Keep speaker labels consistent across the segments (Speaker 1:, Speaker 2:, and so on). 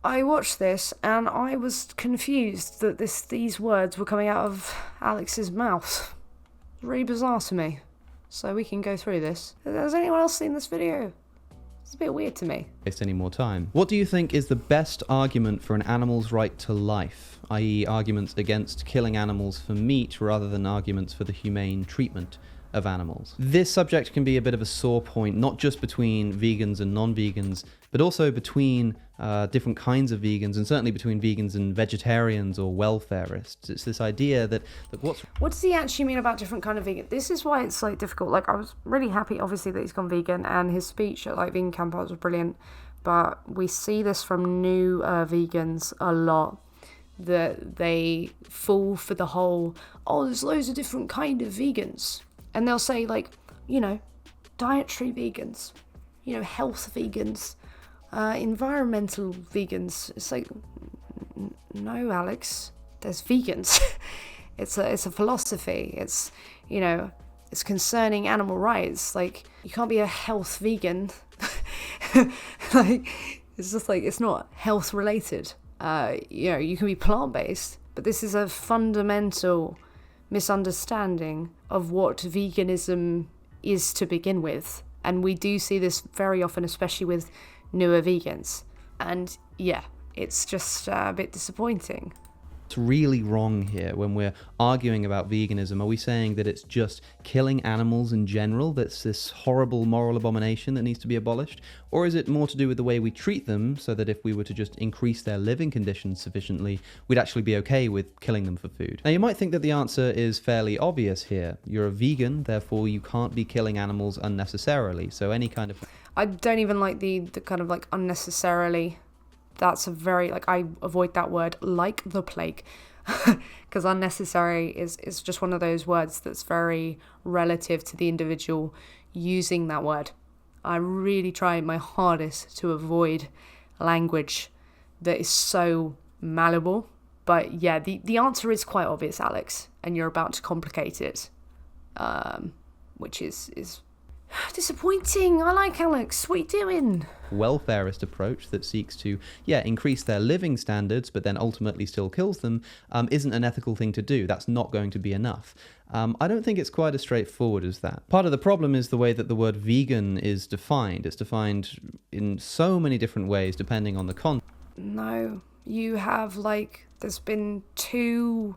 Speaker 1: I watched this and I was confused that these words were coming out of Alex's mouth. Really bizarre to me. So we can go through this. Has anyone else seen this video? It's a bit weird to me.
Speaker 2: Waste any more time. What do you think is the best argument for an animal's right to life, i.e. arguments against killing animals for meat rather than arguments for the humane treatment of animals? This subject can be a bit of a sore point, not just between vegans and non-vegans, but also between different kinds of vegans, and certainly between vegans and vegetarians or welfareists. It's this idea that, look,
Speaker 1: what does he actually mean about different kind of vegan? This is why it's like difficult. Like, I was really happy, obviously, that he's gone vegan, and his speech at like vegan camp was brilliant. But we see this from new vegans a lot, that they fall for the whole, oh, there's loads of different kind of vegans. And they'll say, like, you know, dietary vegans, you know, health vegans, environmental vegans. It's like, no, Alex, there's vegans. It's a philosophy. It's, you know, it's concerning animal rights. Like, you can't be a health vegan. Like, it's just like, it's not health related. You know, you can be plant-based, but this is a fundamental misunderstanding of what veganism is to begin with. And we do see this very often, especially with newer vegans. And yeah, it's just a bit disappointing.
Speaker 2: What's really wrong here when we're arguing about veganism? Are we saying that it's just killing animals in general that's this horrible moral abomination that needs to be abolished? Or is it more to do with the way we treat them, so that if we were to just increase their living conditions sufficiently, we'd actually be okay with killing them for food? Now, you might think that the answer is fairly obvious here. You're a vegan, therefore you can't be killing animals unnecessarily. So any kind of...
Speaker 1: I don't even like the kind of like unnecessarily. That's a very, like, I avoid that word like the plague, because unnecessary is just one of those words that's very relative to the individual using that word. I really try my hardest to avoid language that is so malleable. But yeah, the answer is quite obvious, Alex, and you're about to complicate it, which is disappointing. I like Alex. What are you doing?
Speaker 2: Welfarist approach that seeks to, increase their living standards, but then ultimately still kills them, isn't an ethical thing to do. That's not going to be enough. I don't think it's quite as straightforward as that. Part of the problem is the way that the word vegan is defined. It's defined in so many different ways depending on the context.
Speaker 1: No, you have, like, there's been 2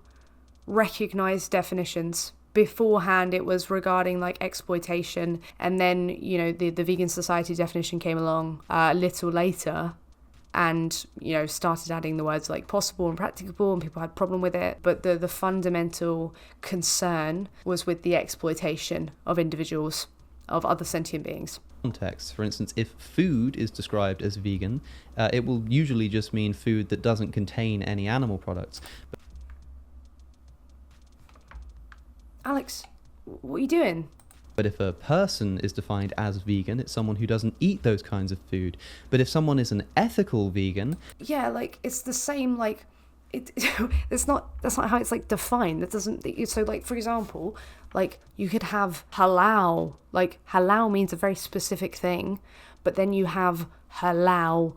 Speaker 1: recognized definitions. Beforehand, it was regarding like exploitation, and then, you know, the Vegan Society definition came along a little later, and, you know, started adding the words like possible and practicable, and people had a problem with it. But the fundamental concern was with the exploitation of individuals, of other sentient beings.
Speaker 2: Context. For instance, if food is described as vegan, it will usually just mean food that doesn't contain any animal products.
Speaker 1: Alex, what are you doing?
Speaker 2: But if a person is defined as vegan, it's someone who doesn't eat those kinds of food. But if someone is an ethical vegan...
Speaker 1: Yeah, like, it's the same, like, that's not how it's, like, defined. That doesn't... So, like, for example, like, you could have halal. Like, halal means a very specific thing, but then you have halal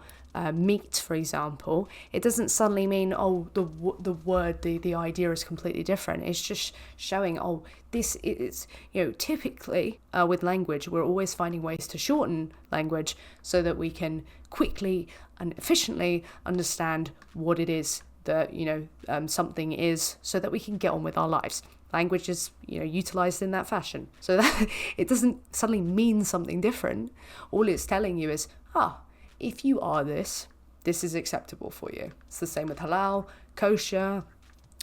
Speaker 1: meat, for example. It doesn't suddenly mean, oh, the word, the idea is completely different. It's just showing, oh, this is, you know, typically with language, we're always finding ways to shorten language so that we can quickly and efficiently understand what it is that, you know, something is, so that we can get on with our lives. Language is, you know, utilized in that fashion. So that it doesn't suddenly mean something different. All it's telling you is, if you are this is acceptable for you. It's the same with halal, kosher,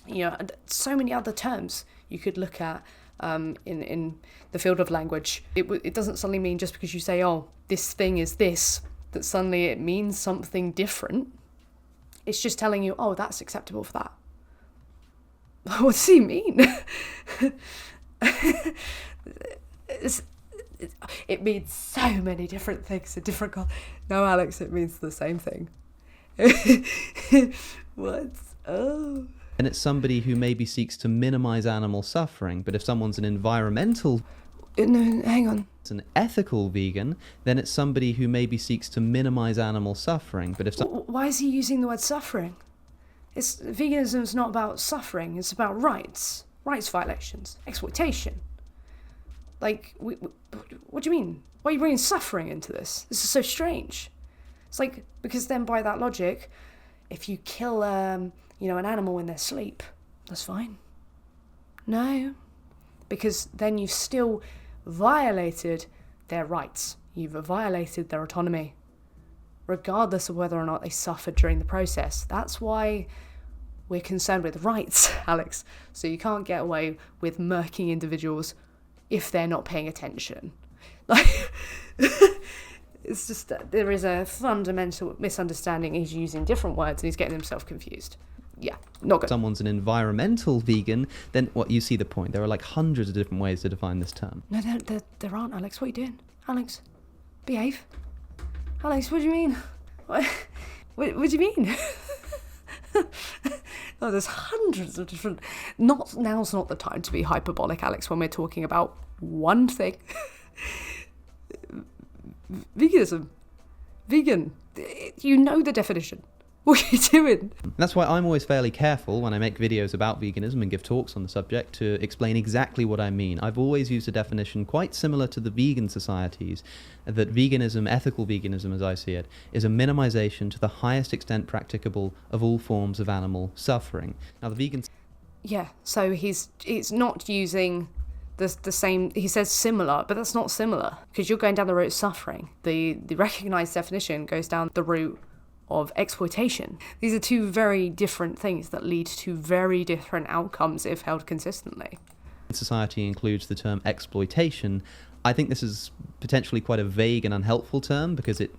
Speaker 1: you know, and so many other terms you could look at in the field of language. It doesn't suddenly mean just because you say, oh, this thing is this, that suddenly it means something different. It's just telling you, oh, that's acceptable for that. What does he mean? It means so many different things in different cultures. No, Alex, it means the same thing. What? Oh.
Speaker 2: And it's somebody who maybe seeks to minimize animal suffering, but if someone's an environmental...
Speaker 1: No, hang on.
Speaker 2: an ethical vegan, then it's somebody who maybe seeks to minimize animal suffering. But if
Speaker 1: Why is he using the word suffering? Veganism is not about suffering. It's about rights violations, exploitation. Like, what do you mean? Why are you bringing suffering into this? This is so strange. It's like, because then by that logic, if you kill, an animal in their sleep, that's fine. No, because then you've still violated their rights. You've violated their autonomy, regardless of whether or not they suffered during the process. That's why we're concerned with rights, Alex. So you can't get away with murking individuals if they're not paying attention. Like, it's just that there is a fundamental misunderstanding. He's using different words and he's getting himself confused. Yeah, not good.
Speaker 2: Someone's an environmental vegan, then you see the point. There are like hundreds of different ways to define this term.
Speaker 1: No, there aren't, Alex. What are you doing? Alex, behave. Alex, what do you mean? What do you mean? Oh, there's hundreds of different... Now's not the time to be hyperbolic, Alex, when we're talking about one thing. Veganism. Vegan. You know the definition. What are you doing?
Speaker 2: That's why I'm always fairly careful when I make videos about veganism and give talks on the subject to explain exactly what I mean. I've always used a definition quite similar to the vegan societies, that veganism, ethical veganism as I see it, is a minimization to the highest extent practicable of all forms of animal suffering. Now the vegans...
Speaker 1: Yeah, so it's not using the same... He says similar, but that's not similar, because you're going down the route of suffering. The recognised definition goes down the route of exploitation. These are two very different things that lead to very different outcomes if held consistently.
Speaker 2: Society includes the term exploitation. I think this is potentially quite a vague and unhelpful term because it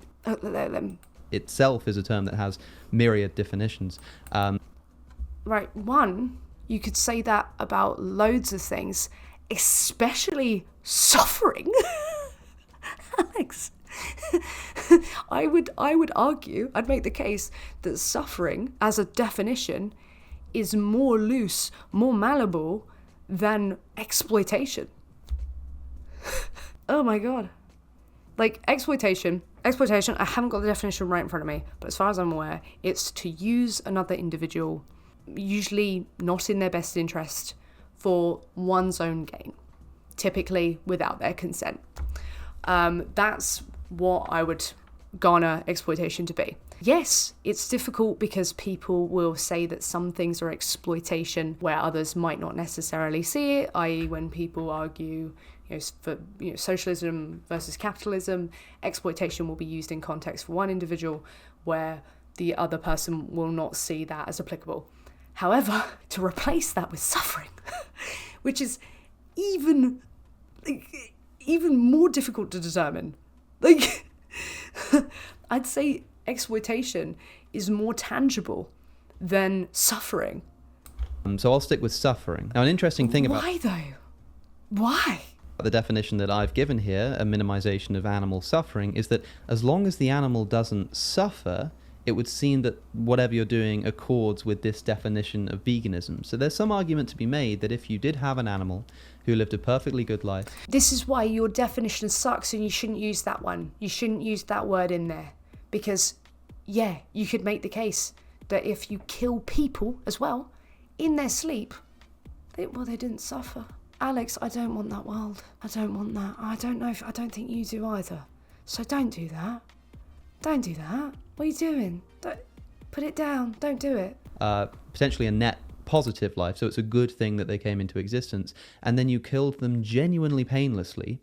Speaker 2: itself is a term that has myriad definitions.
Speaker 1: Right, one, you could say that about loads of things, especially suffering. Alex, I would argue, I'd make the case that suffering as a definition is more loose, more malleable than exploitation. Oh my god. Like, exploitation, I haven't got the definition right in front of me, but as far as I'm aware, it's to use another individual, usually not in their best interest, for one's own gain, typically without their consent. That's what I would garner exploitation to be. Yes, it's difficult because people will say that some things are exploitation where others might not necessarily see it, i.e. when people argue for socialism versus capitalism, exploitation will be used in context for one individual where the other person will not see that as applicable. However, to replace that with suffering, which is even more difficult to determine. Like, I'd say exploitation is more tangible than suffering.
Speaker 2: So I'll stick with suffering. Now, an interesting thing about...
Speaker 1: Why though? Why?
Speaker 2: The definition that I've given here, a minimization of animal suffering, is that as long as the animal doesn't suffer, it would seem that whatever you're doing accords with this definition of veganism. So there's some argument to be made that if you did have an animal who lived a perfectly good life...
Speaker 1: This is why your definition sucks and you shouldn't use that one. You shouldn't use that word in there. Because, yeah, you could make the case that if you kill people as well, in their sleep, they didn't suffer. Alex, I don't want that world. I don't want that. I don't think you do either. So don't do that. Don't do that. What are you doing? Don't, put it down. Don't do it.
Speaker 2: Potentially a net positive life, so it's a good thing that they came into existence, and then you killed them genuinely painlessly.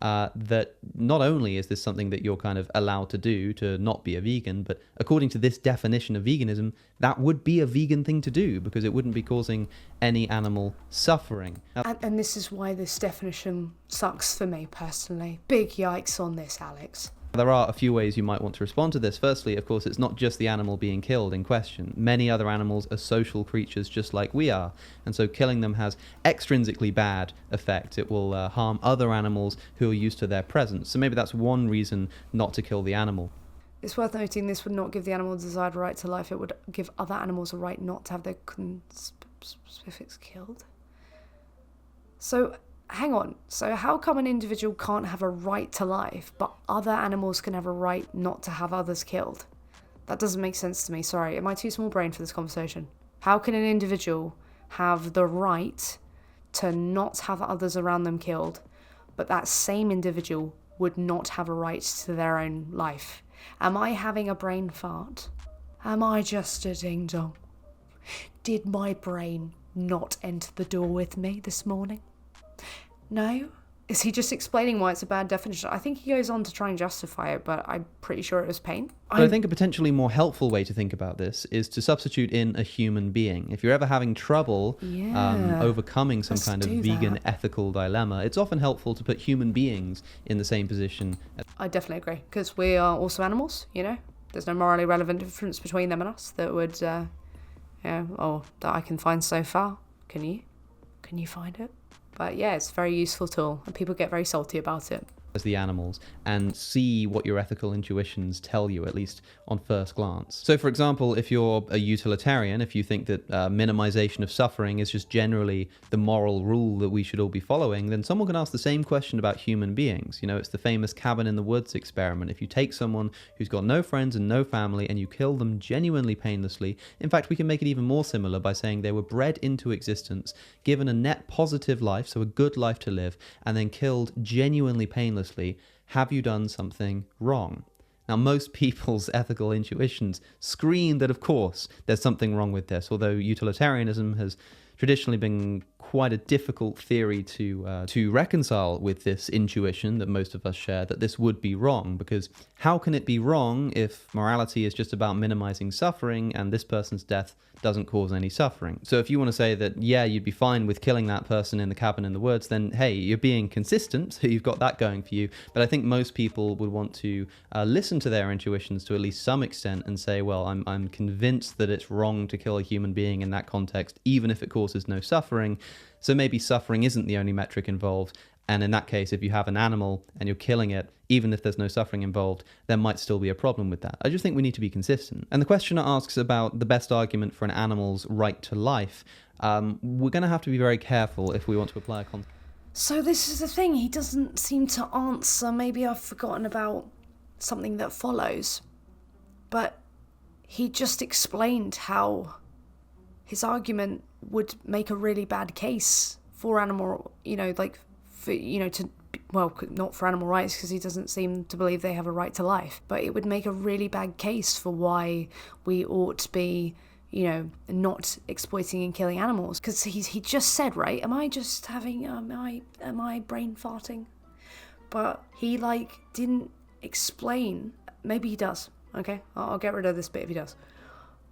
Speaker 2: That not only is this something that you're kind of allowed to do to not be a vegan, but according to this definition of veganism, that would be a vegan thing to do because it wouldn't be causing any animal suffering.
Speaker 1: And this is why this definition sucks for me personally. Big yikes on this, Alex.
Speaker 2: There are a few ways you might want to respond to this. Firstly, of course, it's not just the animal being killed in question. Many other animals are social creatures just like we are, and so killing them has extrinsically bad effects. It will harm other animals who are used to their presence. So maybe that's one reason not to kill the animal.
Speaker 1: It's worth noting this would not give the animal the desired right to life. It would give other animals a right not to have their specifics killed. So hang on, so how come an individual can't have a right to life, but other animals can have a right not to have others killed? That doesn't make sense to me, sorry. Am I too small brain for this conversation? How can an individual have the right to not have others around them killed, but that same individual would not have a right to their own life? Am I having a brain fart? Am I just a ding-dong? Did my brain not enter the door with me this morning? No? Is he just explaining why it's a bad definition? I think he goes on to try and justify it, but I'm pretty sure it was pain.
Speaker 2: But I think a potentially more helpful way to think about this is to substitute in a human being. If you're ever having trouble overcoming some kind of vegan ethical dilemma, it's often helpful to put human beings in the same position.
Speaker 1: I definitely agree, because we are also animals, you know? There's no morally relevant difference between them and us that would, that I can find so far. Can you? Can you find it? But yeah, it's a very useful tool, and people get very salty about it.
Speaker 2: As the animals, and see what your ethical intuitions tell you, at least on first glance. So for example, if you're a utilitarian, if you think that minimization of suffering is just generally the moral rule that we should all be following, then someone can ask the same question about human beings. You know, it's the famous cabin in the woods experiment. If you take someone who's got no friends and no family and you kill them genuinely painlessly, in fact we can make it even more similar by saying they were bred into existence, given a net positive life, so a good life to live, and then killed genuinely painlessly. Have you done something wrong? Now, most people's ethical intuitions scream that, of course, there's something wrong with this, although utilitarianism has traditionally been quite a difficult theory to reconcile with this intuition that most of us share, that this would be wrong, because how can it be wrong if morality is just about minimizing suffering and this person's death doesn't cause any suffering? So if you want to say that, yeah, you'd be fine with killing that person in the cabin in the woods, then hey, you're being consistent, so you've got that going for you. But I think most people would want to listen to their intuitions to at least some extent and say, well, I'm convinced that it's wrong to kill a human being in that context, even if it causes no suffering. So maybe suffering isn't the only metric involved. And in that case, if you have an animal and you're killing it, even if there's no suffering involved, there might still be a problem with that. I just think we need to be consistent. And the questioner asks about the best argument for an animal's right to life. We're going to have to be very careful if we want to apply a concept.
Speaker 1: So this is the thing, he doesn't seem to answer. Maybe I've forgotten about something that follows. But he just explained how his argument would make a really bad case for animal, not for animal rights, because he doesn't seem to believe they have a right to life, but it would make a really bad case for why we ought to be, not exploiting and killing animals. Because he just said, right, am I brain farting? But he didn't explain. Maybe he does. Okay, I'll get rid of this bit if he does.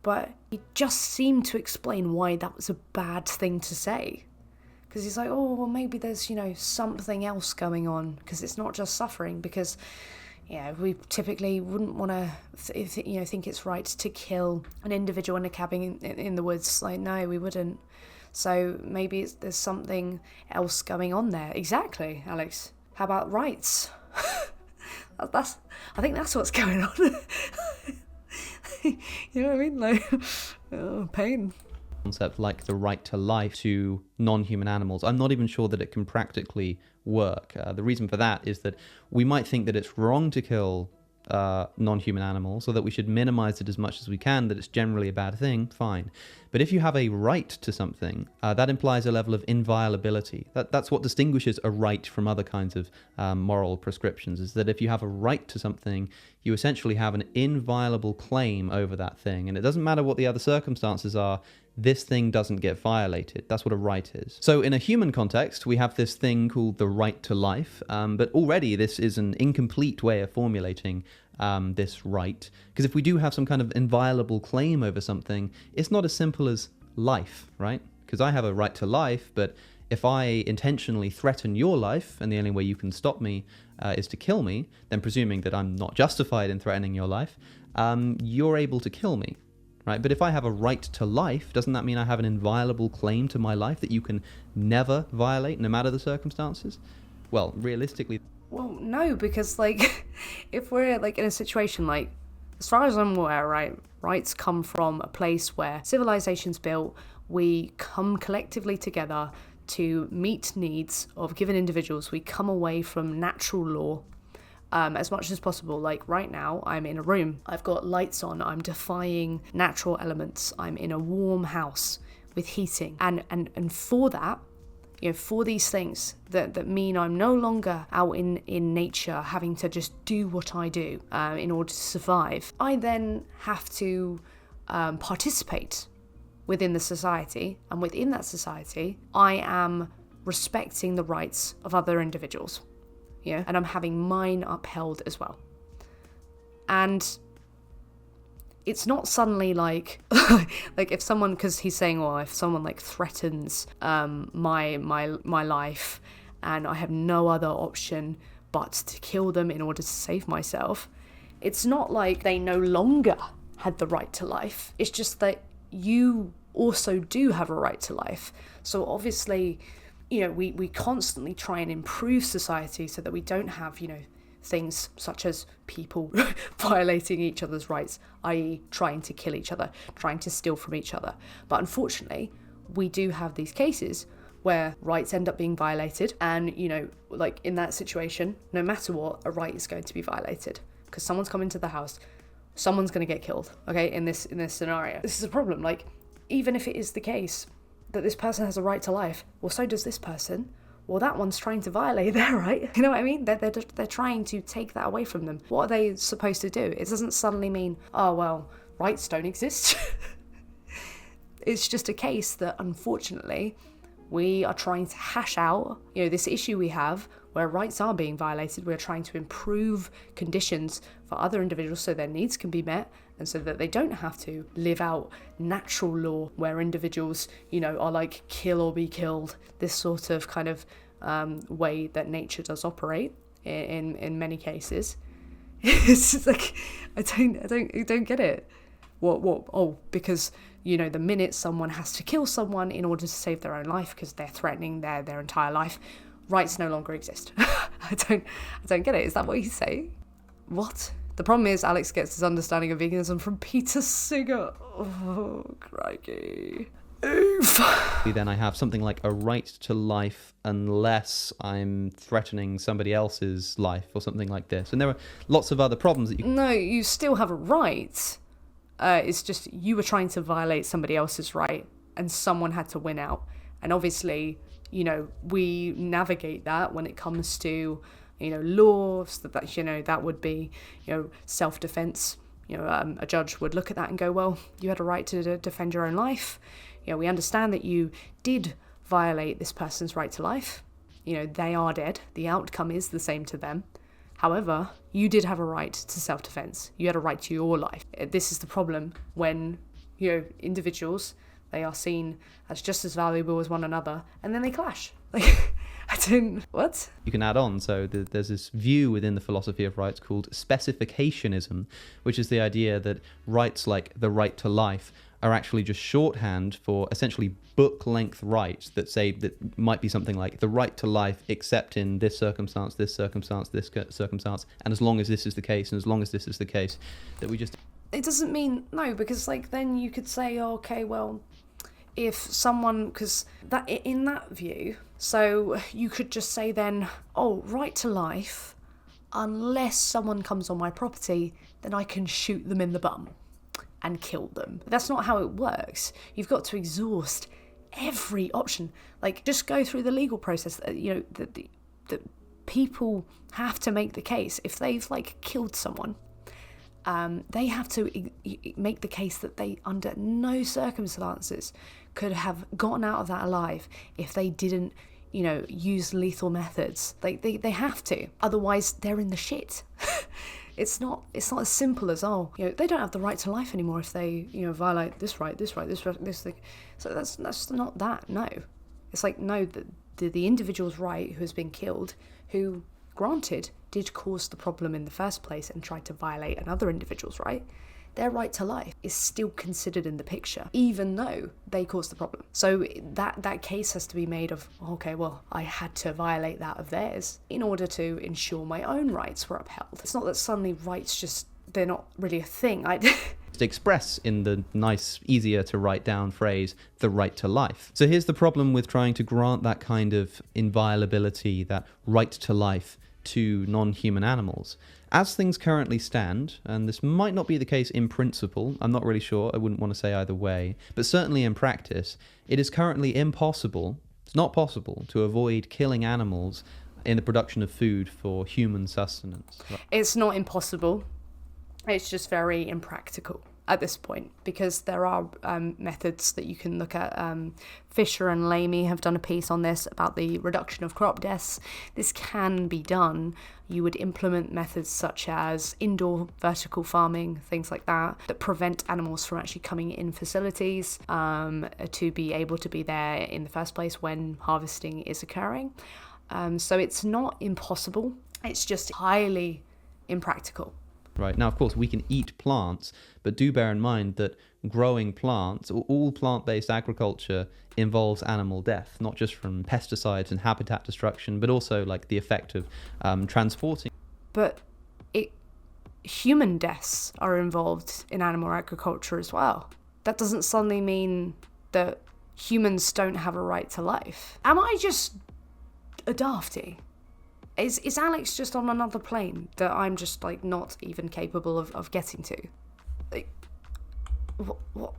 Speaker 1: But he just seemed to explain why that was a bad thing to say. Because he's like, oh, well, maybe there's, something else going on. Because it's not just suffering. Because, we typically wouldn't want to, think it's right to kill an individual in a cabin in the woods. Like, no, we wouldn't. So maybe there's something else going on there. Exactly, Alex. How about rights? I think that's what's going on. You know what I mean? Pain.
Speaker 2: Concept like the right to life to non-human animals, I'm not even sure that it can practically work. The reason for that is that we might think that it's wrong to kill non-human animals, or that we should minimize it as much as we can, that it's generally a bad thing, fine. But if you have a right to something, that implies a level of inviolability. That's what distinguishes a right from other kinds of moral prescriptions, is that if you have a right to something, you essentially have an inviolable claim over that thing. And it doesn't matter what the other circumstances are, this thing doesn't get violated. That's what a right is. So in a human context, we have this thing called the right to life, but already this is an incomplete way of formulating this right, because if we do have some kind of inviolable claim over something, it's not as simple as life, right? Because I have a right to life, but if I intentionally threaten your life, and the only way you can stop me is to kill me, then presuming that I'm not justified in threatening your life, you're able to kill me. Right? But if I have a right to life, doesn't that mean I have an inviolable claim to my life that you can never violate, no matter the circumstances? Well, realistically...
Speaker 1: Well, no, because, if we're, in a situation, as far as I'm aware, right, rights come from a place where civilization's built, we come collectively together to meet needs of given individuals, we come away from natural law as much as possible. Like right now, I'm in a room, I've got lights on, I'm defying natural elements, I'm in a warm house with heating, and for that, for these things that mean I'm no longer out in nature having to just do what I do in order to survive, I then have to participate within the society, and within that society, I am respecting the rights of other individuals, and I'm having mine upheld as well. And it's not suddenly like, like if someone, because he's saying, well, if someone like threatens my life, and I have no other option but to kill them in order to save myself, it's not like they no longer had the right to life. It's just that you also do have a right to life. So obviously, we constantly try and improve society so that we don't have, things such as people violating each other's rights, i.e. trying to kill each other, trying to steal from each other. But unfortunately, we do have these cases where rights end up being violated, and, like in that situation, no matter what, a right is going to be violated because someone's come into the house, someone's going to get killed, okay, in this scenario. This is a problem. Like, even if it is the case that this person has a right to life, well, so does this person. Well, that one's trying to violate their right. You know what I mean? They're trying to take that away from them. What are they supposed to do? It doesn't suddenly mean, oh, well, rights don't exist. It's just a case that, unfortunately, we are trying to hash out, this issue we have where rights are being violated. We're trying to improve conditions for other individuals so their needs can be met, and so that they don't have to live out natural law where individuals, are like kill or be killed, this sort of kind of way that nature does operate in many cases. It's just like, I don't get it. What? Oh, because, the minute someone has to kill someone in order to save their own life because they're threatening their entire life, rights no longer exist. I don't get it. Is that what he's saying? What? The problem is Alex gets his understanding of veganism from Peter Singer. Oh, crikey. Oof.
Speaker 2: Then I have something like a right to life unless I'm threatening somebody else's life or something like this. And there are lots of other problems that you...
Speaker 1: No, you still have a right. It's just you were trying to violate somebody else's right and someone had to win out. And obviously, we navigate that when it comes to, laws, that would be, self-defense. A judge would look at that and go, well, you had a right to defend your own life. We understand that you did violate this person's right to life. They are dead. The outcome is the same to them. However, you did have a right to self-defense. You had a right to your life. This is the problem when, individuals, they are seen as just as valuable as one another, and then they clash. Like, what?
Speaker 2: You can add on. So there's this view within the philosophy of rights called specificationism, which is the idea that rights like the right to life are actually just shorthand for essentially book-length rights that say that might be something like the right to life except in this circumstance, this circumstance, this circumstance, and as long as this is the case, and as long as this is the case, that we just...
Speaker 1: It doesn't mean... No, because, then you could say, oh, okay, well, if someone... Because that in that view, so you could just say then, oh, right to life, unless someone comes on my property, then I can shoot them in the bum and kill them. That's not how it works. You've got to exhaust every option. Just go through the legal process. The people have to make the case. If they've killed someone, they have to make the case that they under no circumstances could have gotten out of that alive if they didn't use lethal methods. They have to, otherwise they're in the shit. It's not as simple as, they don't have the right to life anymore if they, violate this right, this thing. So that's not that, no. It's no, the individual's right who has been killed, who, granted, did cause the problem in the first place and tried to violate another individual's right, their right to life is still considered in the picture, even though they caused the problem. So that case has to be made of, okay, well, I had to violate that of theirs in order to ensure my own rights were upheld. It's not that suddenly rights they're not really a thing.
Speaker 2: express in the nice, easier to write down phrase, the right to life. So here's the problem with trying to grant that kind of inviolability, that right to life, to non-human animals. As things currently stand, and this might not be the case in principle, I'm not really sure, I wouldn't want to say either way, but certainly in practice, it is currently impossible, it's not possible, to avoid killing animals in the production of food for human sustenance.
Speaker 1: It's not impossible. It's just very impractical at this point, because there are methods that you can look at. Fisher and Lamy have done a piece on this about the reduction of crop deaths. This can be done. You would implement methods such as indoor vertical farming, things like that prevent animals from actually coming in facilities to be able to be there in the first place when harvesting is occurring. So it's not impossible, it's just highly impractical.
Speaker 2: Right. Now, of course, we can eat plants, but do bear in mind that growing plants, or all plant-based agriculture, involves animal death, not just from pesticides and habitat destruction, but also like the effect of transporting.
Speaker 1: But human deaths are involved in animal agriculture as well. That doesn't suddenly mean that humans don't have a right to life. Am I just a dafty? Is Alex just on another plane that I'm just like not even capable of getting to? Like, what?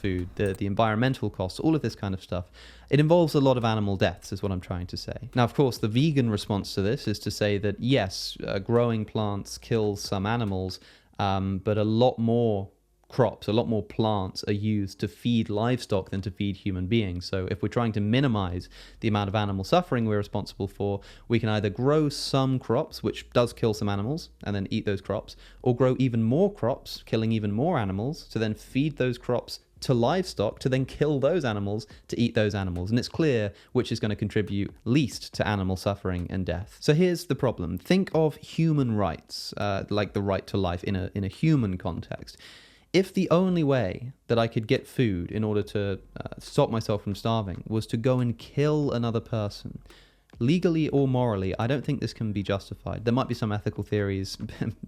Speaker 2: Food, the environmental costs, all of this kind of stuff. It involves a lot of animal deaths, is what I'm trying to say. Now, of course, the vegan response to this is to say that yes, growing plants kills some animals, but a lot more crops, a lot more plants are used to feed livestock than to feed human beings. So if we're trying to minimize the amount of animal suffering we're responsible for, we can either grow some crops, which does kill some animals, and then eat those crops, or grow even more crops, killing even more animals, to then feed those crops to livestock, to then kill those animals, to eat those animals. And it's clear which is going to contribute least to animal suffering and death. So here's the problem. Think of human rights, like the right to life in a human context. If the only way that I could get food in order to stop myself from starving was to go and kill another person, legally or morally, I don't think this can be justified. There might be some ethical theories,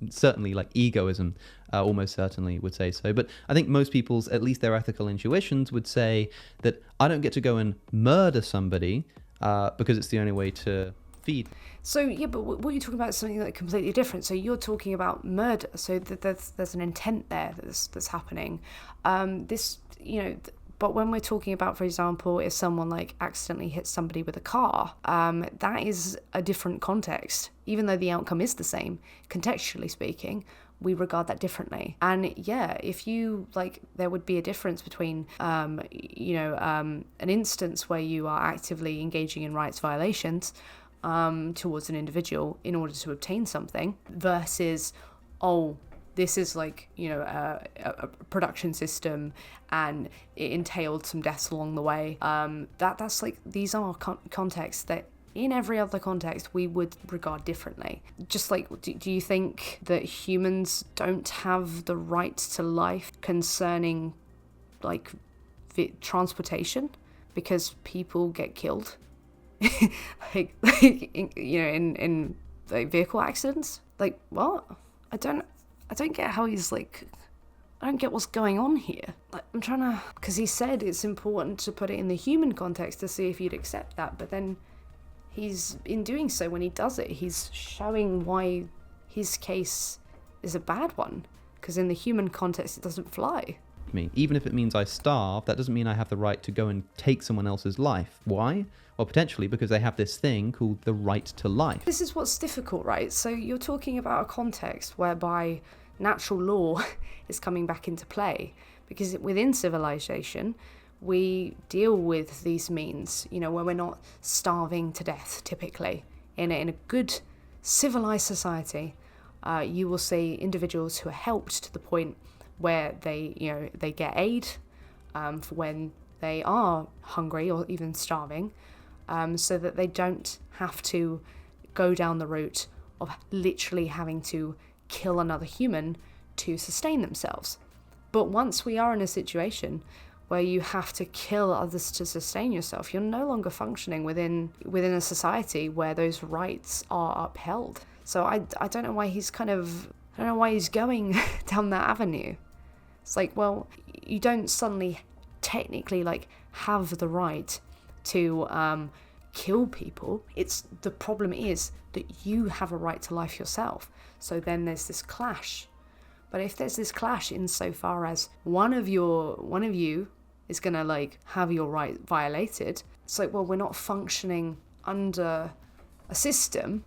Speaker 2: certainly like egoism, almost certainly would say so. But I think most people's, at least their ethical intuitions, would say that I don't get to go and murder somebody because it's the only way to feed.
Speaker 1: So yeah, but what you're talking about is something like completely different. So you're talking about murder. So there's an intent there that's happening. But when we're talking about, for example, if someone like accidentally hits somebody with a car, that is a different context. Even though the outcome is the same, contextually speaking, we regard that differently. And yeah, if you there would be a difference between, an instance where you are actively engaging in rights violations towards an individual in order to obtain something versus, this is a production system and it entailed some deaths along the way. That's these are contexts that in every other context we would regard differently. Just do you think that humans don't have the right to life concerning transportation because people get killed? in vehicle accidents? What? I don't get how he's I don't get what's going on here. I'm trying to, because he said it's important to put it in the human context to see if you'd accept that, but then he's, in doing so, when he does it, he's showing why his case is a bad one, because in the human context it doesn't fly.
Speaker 2: Me. Even if it means I starve, that doesn't mean I have the right to go and take someone else's life. Why? Well, potentially because they have this thing called the right to life.
Speaker 1: This is what's difficult, right? So you're talking about a context whereby natural law is coming back into play, because within civilization we deal with these means, where we're not starving to death typically. In a good civilized society, you will see individuals who are helped to the point where they get aid for when they are hungry or even starving, so that they don't have to go down the route of literally having to kill another human to sustain themselves. But once we are in a situation where you have to kill others to sustain yourself, you're no longer functioning within a society where those rights are upheld. So I don't know why he's I don't know why he's going down that avenue. It's like, well, you don't suddenly technically like have the right to kill people. The problem is that you have a right to life yourself. So then there's this clash. But if there's this clash insofar as one of you is gonna like have your right violated, it's like, well, we're not functioning under a system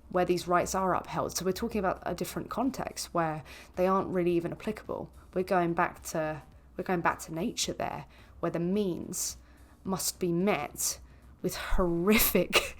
Speaker 1: where these rights are upheld. So we're talking about a different context where they aren't really even applicable. We're going back to nature there, where the means must be met with horrific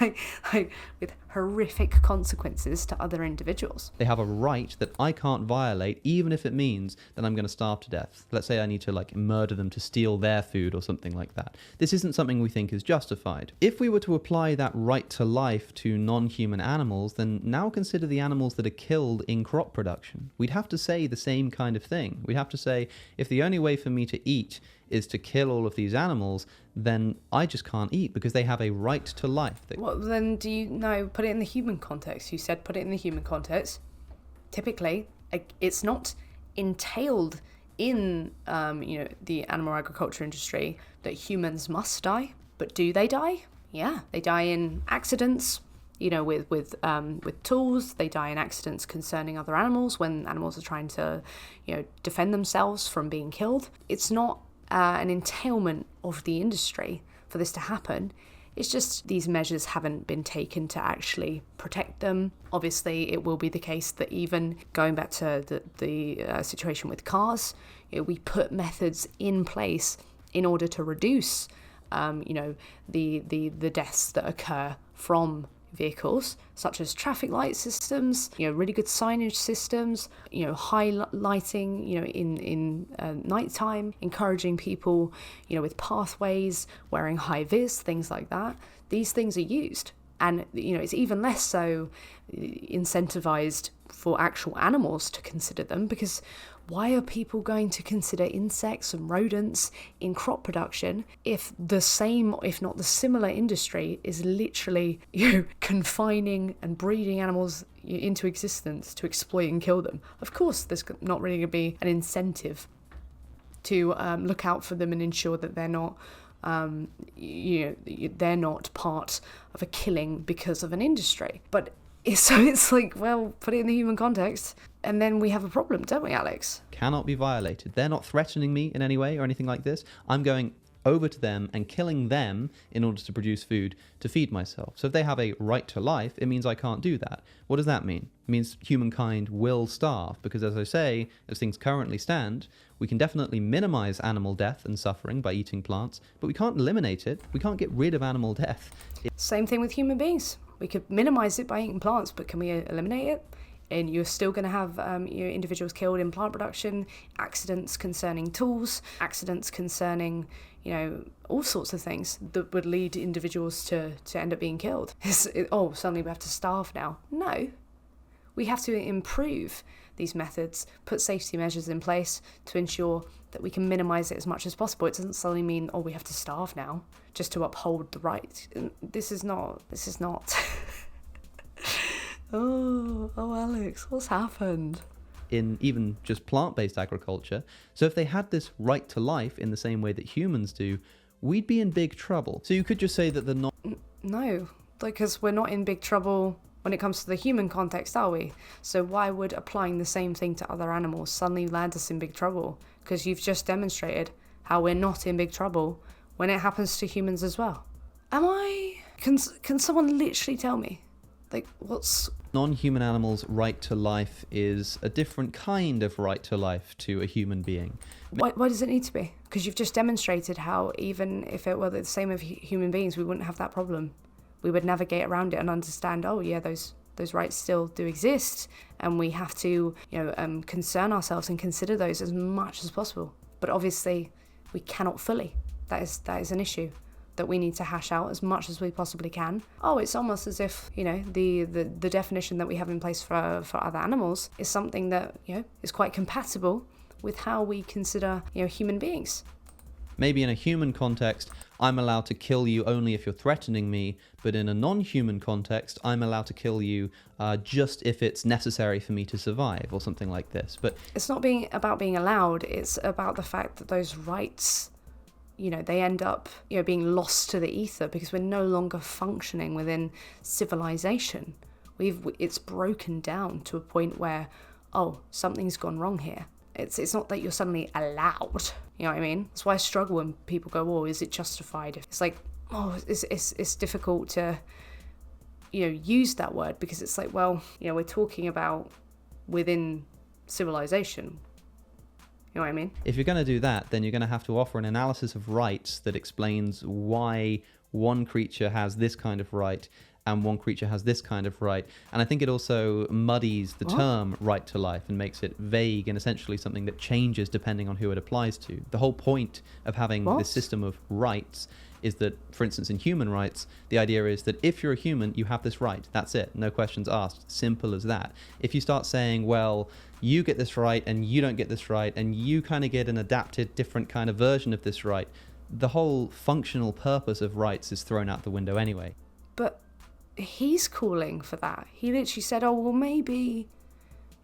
Speaker 1: with horrific consequences to other individuals.
Speaker 2: They have a right that I can't violate, even if it means that I'm going to starve to death. Let's say I need to like murder them to steal their food or something like that. This isn't something we think is justified. If we were to apply that right to life to non-human animals, then now consider the animals that are killed in crop production. We'd have to say the same kind of thing. We'd have to say, if the only way for me to eat is to kill all of these animals, then I just can't eat because they have a right to life.
Speaker 1: Well, then do you know, put it in the human context. You said put it in the human context. Typically, it's not entailed in the animal agriculture industry that humans must die. But do they die? Yeah, they die in accidents, with tools. They die in accidents concerning other animals when animals are trying to, defend themselves from being killed. It's not an entailment of the industry for this to happen. It's just these measures haven't been taken to actually protect them. Obviously, it will be the case that even going back to the situation with cars, we put methods in place in order to reduce, the deaths that occur from vehicles, such as traffic light systems, really good signage systems, highlighting, in nighttime, encouraging people, with pathways, wearing high vis, things like that. These things are used, and it's even less so incentivized for actual animals to consider them, because why are people going to consider insects and rodents in crop production if the same, if not the similar industry is literally, confining and breeding animals into existence to exploit and kill them? Of course, there's not really going to be an incentive to look out for them and ensure that they're not, they're not part of a killing because of an industry. But it's like, well, put it in the human context, and then we have a problem, don't we, Alex?
Speaker 2: Cannot be violated. They're not threatening me in any way or anything like this. I'm going over to them and killing them in order to produce food to feed myself. So if they have a right to life, it means I can't do that. What does that mean? It means humankind will starve, because as I say, as things currently stand, we can definitely minimize animal death and suffering by eating plants, but we can't eliminate it. We can't get rid of animal death.
Speaker 1: Same thing with human beings. We could minimize it by eating plants, but can we eliminate it? And you're still going to have individuals killed in plant production, accidents concerning tools, accidents concerning, all sorts of things that would lead individuals to end up being killed. Suddenly we have to starve now. No, we have to improve these methods, put safety measures in place to ensure that we can minimize it as much as possible. It doesn't suddenly mean, we have to starve now just to uphold the right. This is not. Oh, Alex, what's happened?
Speaker 2: In even just plant-based agriculture. So if they had this right to life in the same way that humans do, we'd be in big trouble. So you could just say that they're not...
Speaker 1: No, because we're not in big trouble when it comes to the human context, are we? So why would applying the same thing to other animals suddenly land us in big trouble? Because you've just demonstrated how we're not in big trouble when it happens to humans as well. Am I? Can someone literally tell me? Like, what's...
Speaker 2: Non-human animals' right to life is a different kind of right to life to a human being.
Speaker 1: Why does it need to be? Because you've just demonstrated how even if it were the same with human beings, we wouldn't have that problem. We would navigate around it and understand, those rights still do exist, and we have to, concern ourselves and consider those as much as possible. But obviously, we cannot fully. That is an issue that we need to hash out as much as we possibly can. It's almost as if, the definition that we have in place for other animals is something that, is quite compatible with how we consider, human beings.
Speaker 2: Maybe in a human context, I'm allowed to kill you only if you're threatening me, but in a non-human context, I'm allowed to kill you just if it's necessary for me to survive, or something like this. But
Speaker 1: it's not about being allowed, it's about the fact that those rights, they end up, being lost to the ether because we're no longer functioning within civilization. It's broken down to a point where, something's gone wrong here. It's not that you're suddenly allowed. You know what I mean? That's why I struggle when people go, is it justified? It's like, it's difficult to, use that word, because it's like, we're talking about within civilization. You know what I mean?
Speaker 2: If you're going to do that, then you're going to have to offer an analysis of rights that explains why one creature has this kind of right and one creature has this kind of right. And I think it also muddies the term right to life and makes it vague and essentially something that changes depending on who it applies to. The whole point of having this system of rights is that, for instance, in human rights, the idea is that if you're a human, you have this right. That's it. No questions asked. Simple as that. If you start saying, well, you get this right and you don't get this right, and you kind of get an adapted, different kind of version of this right, the whole functional purpose of rights is thrown out the window anyway.
Speaker 1: But he's calling for that. He literally said, maybe,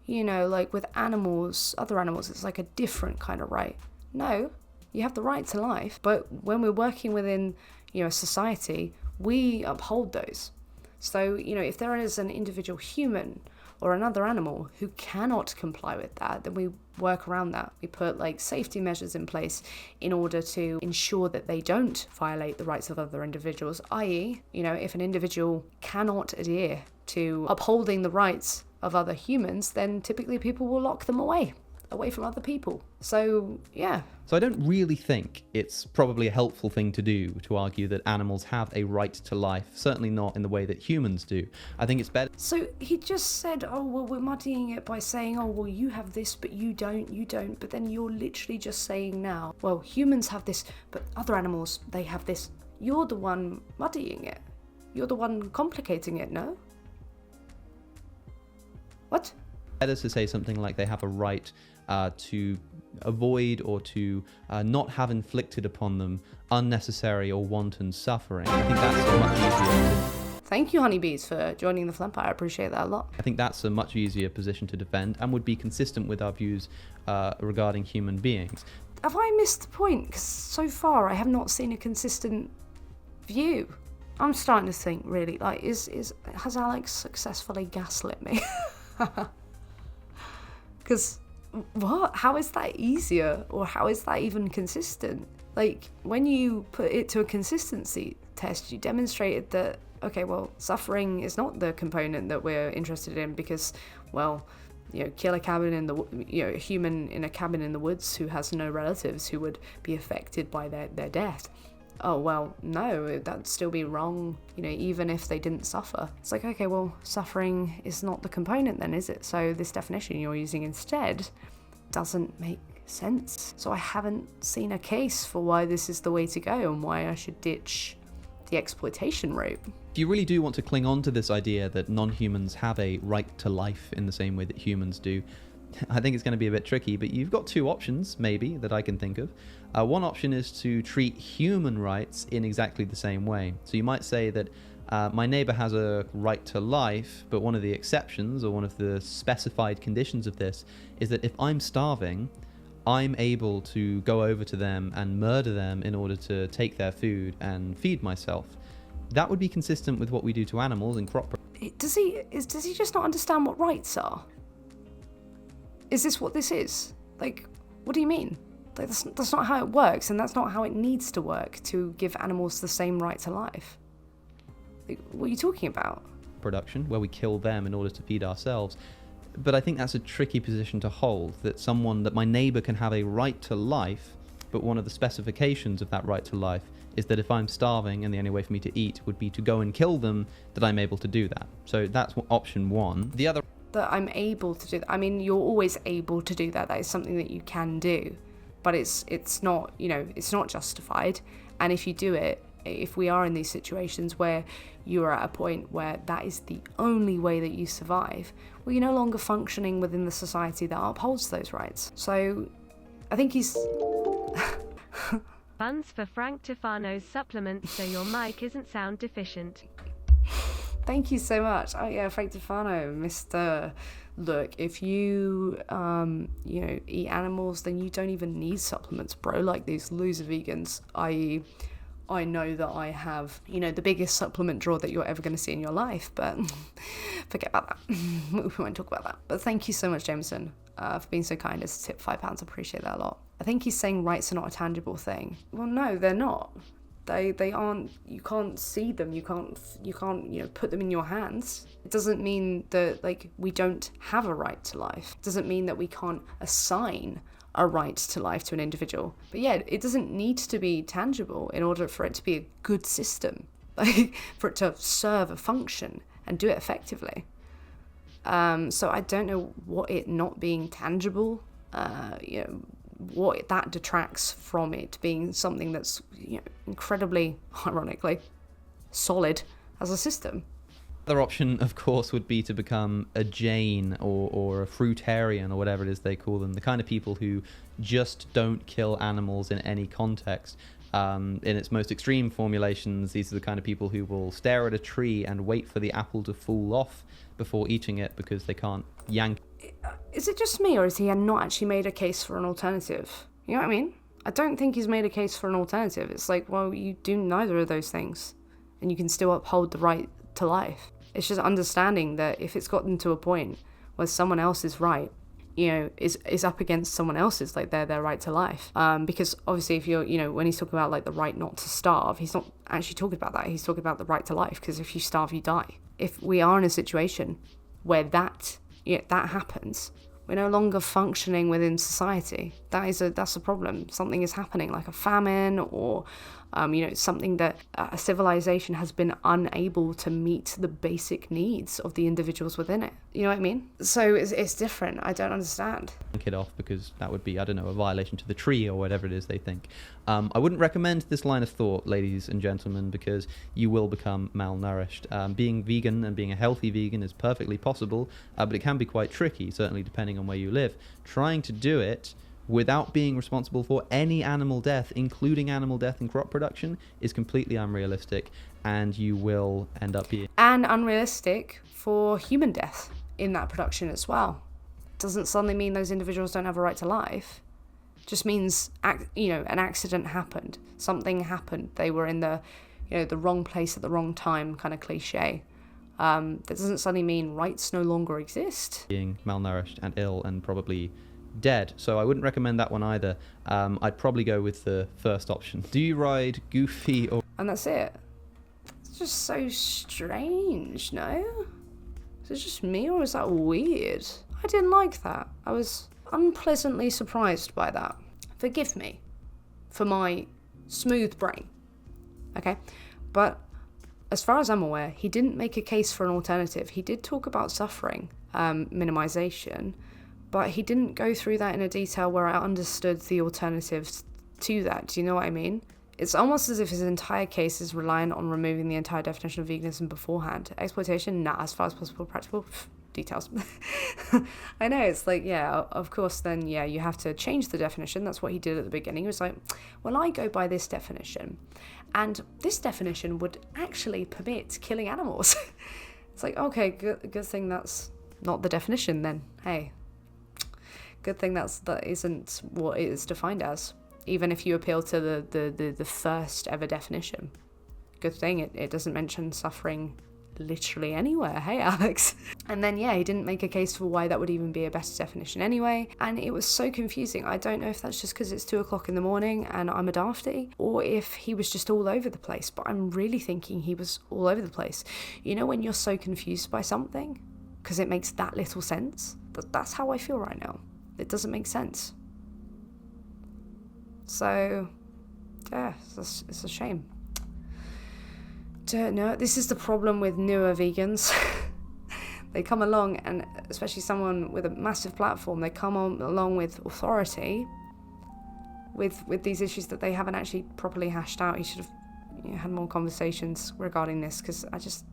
Speaker 1: like with animals, other animals, it's like a different kind of right. No, you have the right to life, but when we're working within, a society, we uphold those. So, if there is an individual human or another animal who cannot comply with that, then we work around that. We put like safety measures in place in order to ensure that they don't violate the rights of other individuals, i.e., if an individual cannot adhere to upholding the rights of other humans, then typically people will lock them away from other people. So, yeah.
Speaker 2: So I don't really think it's probably a helpful thing to do to argue that animals have a right to life, certainly not in the way that humans do. I think it's better.
Speaker 1: So he just said, we're muddying it by saying, you have this, but you don't. But then you're literally just saying now, humans have this, but other animals, they have this. You're the one muddying it. You're the one complicating it, no? What?
Speaker 2: Better to say something like they have a right to avoid or to not have inflicted upon them unnecessary or wanton suffering. I think that's a much easier.
Speaker 1: Thank you, honeybees, for joining the Flampire. I appreciate that a lot.
Speaker 2: I think that's a much easier position to defend and would be consistent with our views regarding human beings.
Speaker 1: Have I missed the point? Because so far I have not seen a consistent view. I'm starting to think, really, like, has Alex successfully gaslit me? Because what? How is that easier? Or how is that even consistent? Like, when you put it to a consistency test, you demonstrated that, suffering is not the component that we're interested in because, kill a cabin in the, a human in a cabin in the woods who has no relatives who would be affected by their death. No, that'd still be wrong, even if they didn't suffer. It's like, suffering is not the component then, is it? So this definition you're using instead doesn't make sense. So I haven't seen a case for why this is the way to go and why I should ditch the exploitation route.
Speaker 2: If you really do want to cling on to this idea that non-humans have a right to life in the same way that humans do, I think it's going to be a bit tricky, but you've got two options, maybe, that I can think of. One option is to treat human rights in exactly the same way. So you might say that my neighbor has a right to life, but one of the exceptions or one of the specified conditions of this is that if I'm starving, I'm able to go over to them and murder them in order to take their food and feed myself. That would be consistent with what we do to animals in crop production.
Speaker 1: Does he just not understand what rights are? Is this what this is? Like, what do you mean? Like, that's not how it works, and that's not how it needs to work to give animals the same right to life. Like, what are you talking about?
Speaker 2: Production, where we kill them in order to feed ourselves. But I think that's a tricky position to hold, that my neighbor can have a right to life, but one of the specifications of that right to life is that if I'm starving and the only way for me to eat would be to go and kill them, that I'm able to do that. So that's option one. The other...
Speaker 1: That I'm able to do that. I mean, you're always able to do that. That is something that you can do. But it's not, it's not justified. And if you do it, if we are in these situations where you are at a point where that is the only way that you survive, well, you're no longer functioning within the society that upholds those rights. So I think he's...
Speaker 3: Buns for Frank Tufano's supplements so your mic isn't sound deficient.
Speaker 1: Thank you so much. Oh yeah, Frank Tufano, Mr. Look, if you eat animals, then you don't even need supplements, bro. Like these loser vegans, I know that I have, the biggest supplement drawer that you're ever going to see in your life, but forget about that. We won't talk about that. But thank you so much, Jameson, for being so kind as to tip £5. I appreciate that a lot. I think he's saying rights are not a tangible thing. Well, no, they're not. They aren't. You can't see them. You can't put them in your hands. It doesn't mean that we don't have a right to life. It doesn't mean that we can't assign a right to life to an individual. But yeah, it doesn't need to be tangible in order for it to be a good system, for it to serve a function and do it effectively. So I don't know what it not being tangible, what that detracts from it being something that's incredibly, ironically, solid as a system.
Speaker 2: Other option, of course, would be to become a Jain or a fruitarian or whatever it is they call them, the kind of people who just don't kill animals in any context. In its most extreme formulations, these are the kind of people who will stare at a tree and wait for the apple to fall off before eating it because they can't yank.
Speaker 1: Is it just me, or has he not actually made a case for an alternative? You know what I mean? I don't think he's made a case for an alternative. It's like, well, you do neither of those things, and you can still uphold the right to life. It's just understanding that if it's gotten to a point where someone else's right, is up against someone else's, their right to life. Because obviously if you're, when he's talking about the right not to starve, he's not actually talking about that. He's talking about the right to life, because if you starve, you die. If we are in a situation where that happens, we're no longer functioning within society. That's a problem. Something is happening, like a famine or something that a civilization has been unable to meet the basic needs of the individuals within it. You know what I mean? So it's different. I don't understand.
Speaker 2: Yank it off because that would be, I don't know, a violation to the tree or whatever it is they think. I wouldn't recommend this line of thought, ladies and gentlemen, because you will become malnourished. Being vegan and being a healthy vegan is perfectly possible, but it can be quite tricky, certainly depending on where you live. Trying to do it without being responsible for any animal death, including animal death in crop production, is completely unrealistic, and you will end up being...
Speaker 1: And unrealistic for human death in that production as well. Doesn't suddenly mean those individuals don't have a right to life. Just means, an accident happened. Something happened. They were in the wrong place at the wrong time, kind of cliche. That doesn't suddenly mean rights no longer exist.
Speaker 2: Being malnourished and ill and probably dead. So I wouldn't recommend that one either. I'd probably go with the first option. Do you ride Goofy or...
Speaker 1: And that's it. It's just so strange, no? Is it just me, or is that weird? I didn't like that. I was unpleasantly surprised by that. Forgive me for my smooth brain. Okay? But as far as I'm aware, he didn't make a case for an alternative. He did talk about suffering, minimization, but he didn't go through that in a detail where I understood the alternatives to that. Do you know what I mean? It's almost as if his entire case is reliant on removing the entire definition of veganism beforehand. Exploitation? Nah, as far as possible, practical. Details. I know, it's of course, then, you have to change the definition. That's what he did at the beginning. He was like, well, I go by this definition, and this definition would actually permit killing animals. It's like, okay, good thing that's not the definition then. Hey. Good thing that isn't what it is defined as, even if you appeal to the first ever definition. Good thing it doesn't mention suffering literally anywhere. Hey, Alex. And then, he didn't make a case for why that would even be a better definition anyway. And it was so confusing. I don't know if that's just because it's 2:00 in the morning and I'm a dafty, or if he was just all over the place. But I'm really thinking he was all over the place. You know when you're so confused by something because it makes that little sense? That's how I feel right now. It doesn't make sense. So, it's a shame. Don't know. This is the problem with newer vegans. They come along, and especially someone with a massive platform, they come along with authority, with these issues that they haven't actually properly hashed out. You should have had more conversations regarding this, because I just,